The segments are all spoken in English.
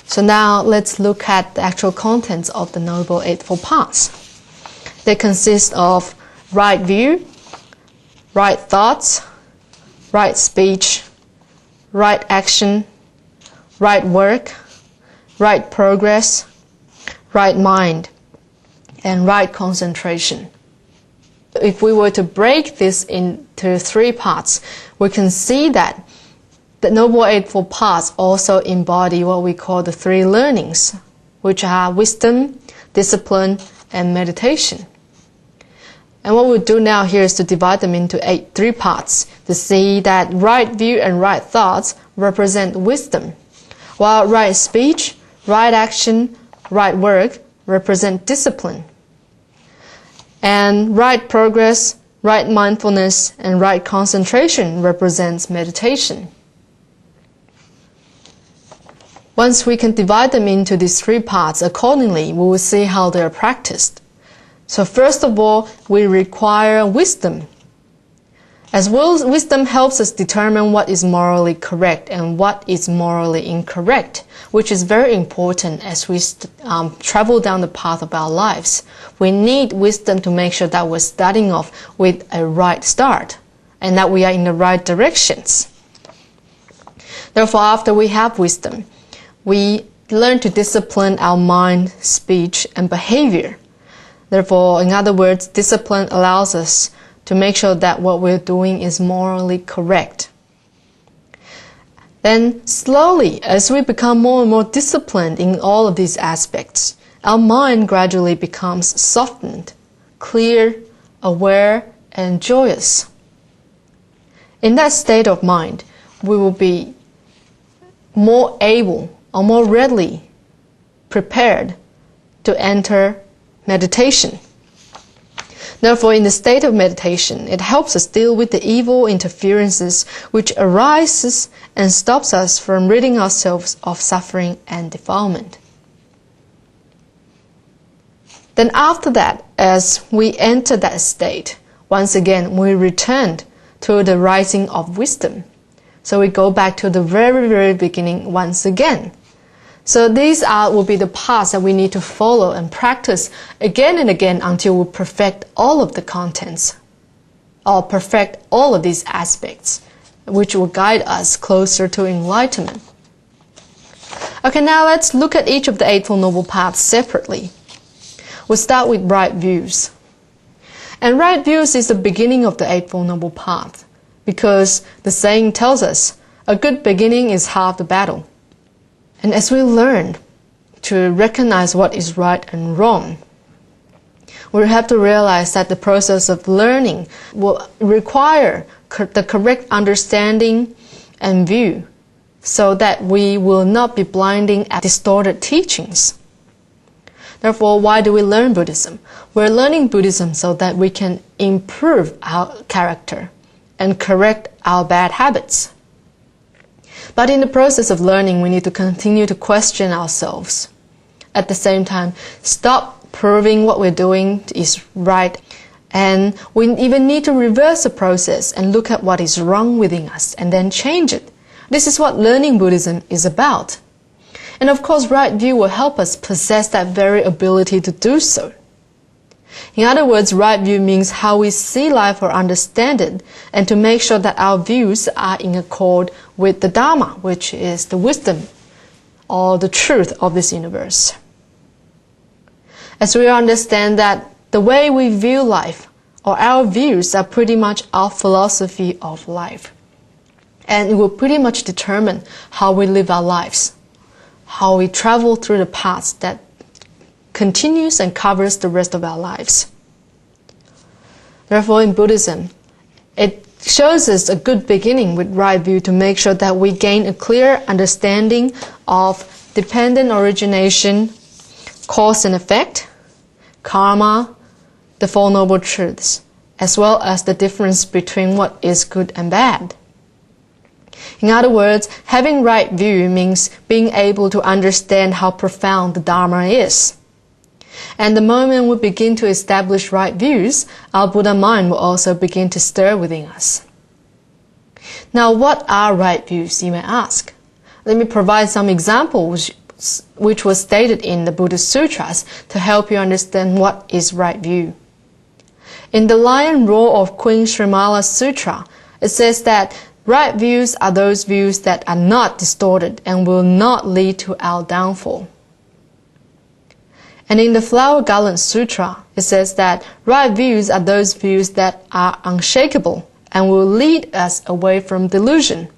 So now let's look at the actual contents of the Noble Eightfold Paths. They consist of right view, right thoughts, right speech, right action, right work, right progress, right mind, and right concentration. If we were to break this into 3 parts, we can see that the Noble Eightfold Paths also embody what we call the 3 learnings, which are wisdom, discipline, and meditation. And what we'll do now here is to divide them into 3 parts to see that right view and right thoughts represent wisdom, while right speech, right action, right work represent discipline. And right progress, right mindfulness, and right concentration represents meditation. Once we can divide them into these 3 parts accordingly, we will see how they are practiced. So first of all, we require wisdom. As well, wisdom helps us determine what is morally correct and what is morally incorrect, which is very important as we travel down the path of our lives. We need wisdom to make sure that we're starting off with a right start and that we are in the right directions. Therefore, after we have wisdom, we learn to discipline our mind, speech, and behavior. Therefore, in other words, discipline allows us to make sure that what we're doing is morally correct. Then slowly, as we become more and more disciplined in all of these aspects, our mind gradually becomes softened, clear, aware, and joyous. In that state of mind, we will be more able or more readily prepared to enter meditation. Therefore, in the state of meditation, it helps us deal with the evil interferences which arises and stops us from ridding ourselves of suffering and defilement. Then after that, as we enter that state, once again we return to the rising of wisdom. So we go back to the very, very beginning once again. So these will be the paths that we need to follow and practice again and again until we perfect all of the contents or perfect all of these aspects, which will guide us closer to enlightenment. Okay, now let's look at each of the Eightfold Noble Paths separately. We'll start with right views. And right views is the beginning of the Eightfold Noble Path because the saying tells us, a good beginning is half the battle. And as we learn to recognize what is right and wrong, we have to realize that the process of learning will require the correct understanding and view so that we will not be blinding at distorted teachings. Therefore, why do we learn Buddhism? We're learning Buddhism so that we can improve our character and correct our bad habits. But in the process of learning, we need to continue to question ourselves. At the same time, stop proving what we're doing is right. And we even need to reverse the process and look at what is wrong within us and then change it. This is what learning Buddhism is about. And of course, right view will help us possess that very ability to do so. In other words, right view means how we see life or understand it, and to make sure that our views are in accord with the Dharma, which is the wisdom or the truth of this universe. As we understand that the way we view life or our views are pretty much our philosophy of life. And it will pretty much determine how we live our lives, how we travel through the paths that continues and covers the rest of our lives. Therefore, in Buddhism, it shows us a good beginning with right view to make sure that we gain a clear understanding of dependent origination, cause and effect, karma, the Four Noble Truths, as well as the difference between what is good and bad. In other words, having right view means being able to understand how profound the Dharma is. And the moment we begin to establish right views, our Buddha mind will also begin to stir within us. Now, what are right views, you may ask? Let me provide some examples which was stated in the Buddhist Sutras to help you understand what is right view. In the Lion Roar of Queen Srimala Sutra, it says that right views are those views that are not distorted and will not lead to our downfall. And in the Flower Garland Sutra, it says that right views are those views that are unshakable and will lead us away from delusion.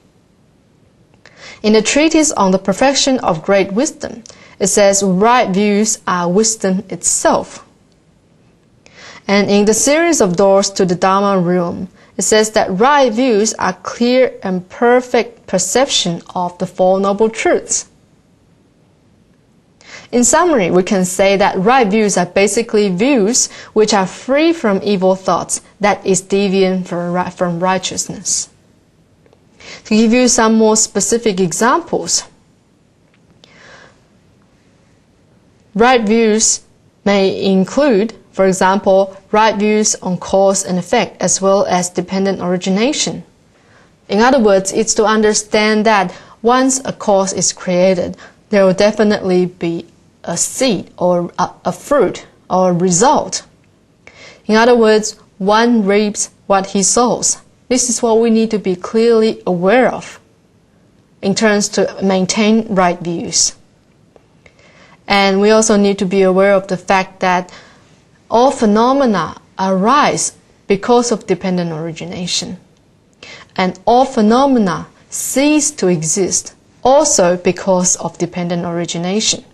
In the Treatise on the Perfection of Great Wisdom, it says right views are wisdom itself. And in the series of Doors to the Dharma Realm, it says that right views are clear and perfect perception of the Four Noble Truths. In summary, we can say that right views are basically views which are free from evil thoughts, that is deviant from righteousness. To give you some more specific examples, right views may include, for example, right views on cause and effect as well as dependent origination. In other words, it's to understand that once a cause is created, there will definitely be a seed or a fruit or a result. In other words, one reaps what he sows. This is what we need to be clearly aware of in terms to maintain right views. And we also need to be aware of the fact that all phenomena arise because of dependent origination. And all phenomena cease to exist also because of dependent origination.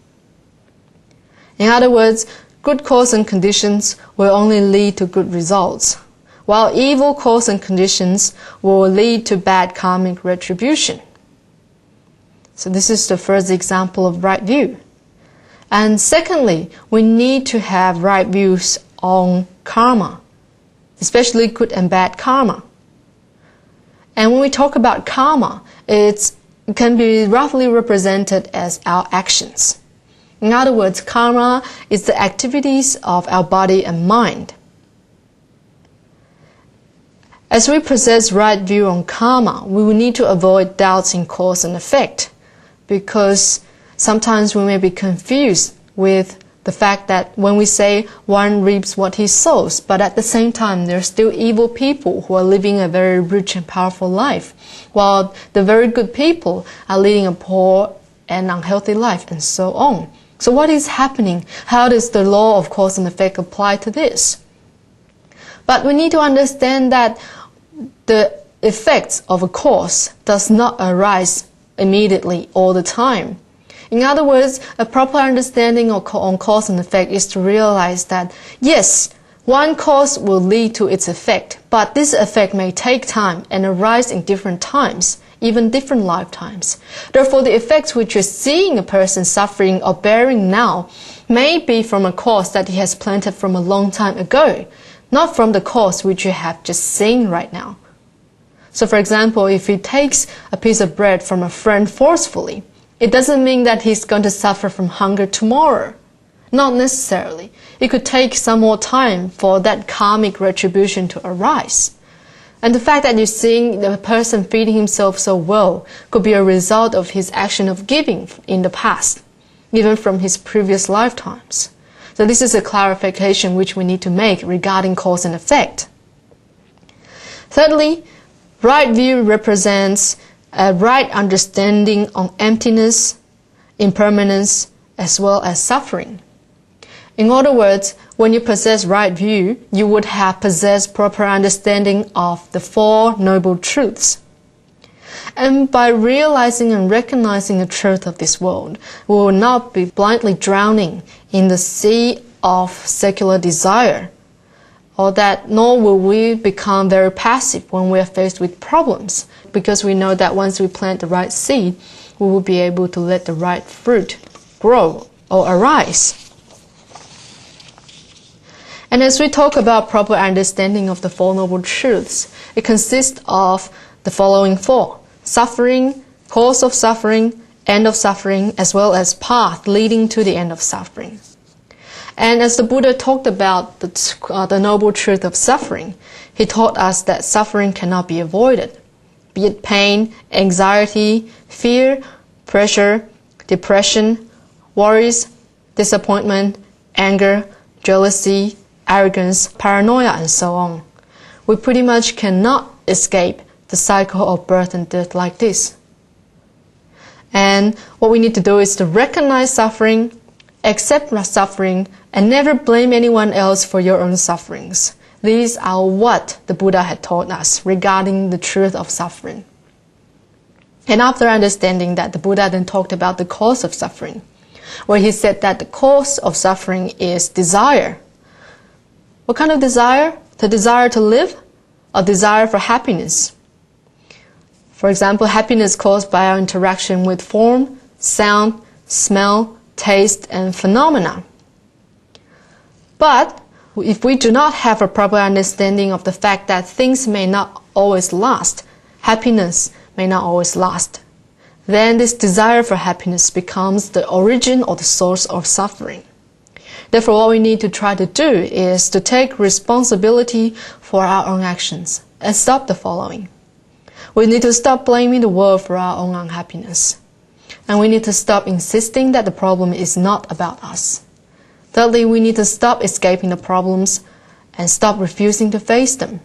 In other words, good cause and conditions will only lead to good results, while evil cause and conditions will lead to bad karmic retribution. So this is the first example of right view. And secondly, we need to have right views on karma, especially good and bad karma. And when we talk about karma, it can be roughly represented as our actions. In other words, karma is the activities of our body and mind. As we possess right view on karma, we will need to avoid doubts in cause and effect, because sometimes we may be confused with the fact that when we say one reaps what he sows, but at the same time there are still evil people who are living a very rich and powerful life, while the very good people are leading a poor and unhealthy life, and so on. So what is happening? How does the law of cause and effect apply to this? But we need to understand that the effects of a cause does not arise immediately all the time. In other words, a proper understanding on cause and effect is to realize that, yes, one cause will lead to its effect, but this effect may take time and arise in different times, even different lifetimes. Therefore, the effects which you're seeing a person suffering or bearing now may be from a cause that he has planted from a long time ago, not from the cause which you have just seen right now. So for example, if he takes a piece of bread from a friend forcefully, it doesn't mean that he's going to suffer from hunger tomorrow. Not necessarily. It could take some more time for that karmic retribution to arise. And the fact that you're seeing the person feeding himself so well could be a result of his action of giving in the past, even from his previous lifetimes. So this is a clarification which we need to make regarding cause and effect. Thirdly, right view represents a right understanding on emptiness, impermanence, as well as suffering. In other words, when you possess right view, you would have possessed proper understanding of the Four Noble Truths. And by realizing and recognizing the truth of this world, we will not be blindly drowning in the sea of secular desire, or that nor will we become very passive when we are faced with problems, because we know that once we plant the right seed, we will be able to let the right fruit grow or arise. And as we talk about proper understanding of the Four Noble Truths, it consists of the following four: suffering, cause of suffering, end of suffering, as well as path leading to the end of suffering. And as the Buddha talked about the noble truth of suffering, he taught us that suffering cannot be avoided, be it pain, anxiety, fear, pressure, depression, worries, disappointment, anger, jealousy, arrogance, paranoia, and so on. We pretty much cannot escape the cycle of birth and death like this. And what we need to do is to recognize suffering, accept suffering, and never blame anyone else for your own sufferings. These are what the Buddha had taught us regarding the truth of suffering. And after understanding that, the Buddha then talked about the cause of suffering, where he said that the cause of suffering is desire. What kind of desire? The desire to live? A desire for happiness. For example, happiness caused by our interaction with form, sound, smell, taste, and phenomena. But if we do not have a proper understanding of the fact that things may not always last, happiness may not always last, then this desire for happiness becomes the origin or the source of suffering. Therefore, what we need to try to do is to take responsibility for our own actions and stop the following. We need to stop blaming the world for our own unhappiness. And we need to stop insisting that the problem is not about us. Thirdly, we need to stop escaping the problems and stop refusing to face them.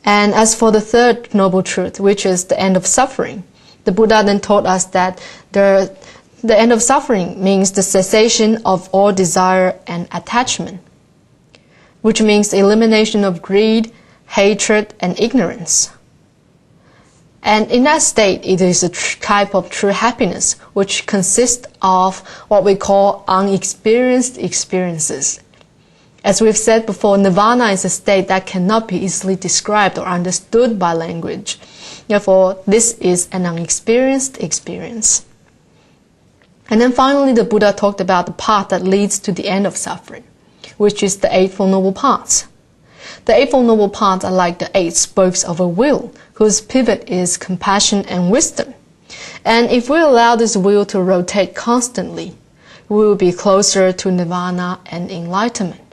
And as for the third noble truth, which is the end of suffering, the Buddha then taught us that the end of suffering means the cessation of all desire and attachment, which means the elimination of greed, hatred, and ignorance. And in that state, it is a type of true happiness, which consists of what we call unexperienced experiences. As we've said before, nirvana is a state that cannot be easily described or understood by language. Therefore, this is an unexperienced experience. And then finally, the Buddha talked about the path that leads to the end of suffering, which is the Eightfold Noble Paths. The Eightfold Noble Paths are like the 8 spokes of a wheel, whose pivot is compassion and wisdom. And if we allow this wheel to rotate constantly, we will be closer to nirvana and enlightenment.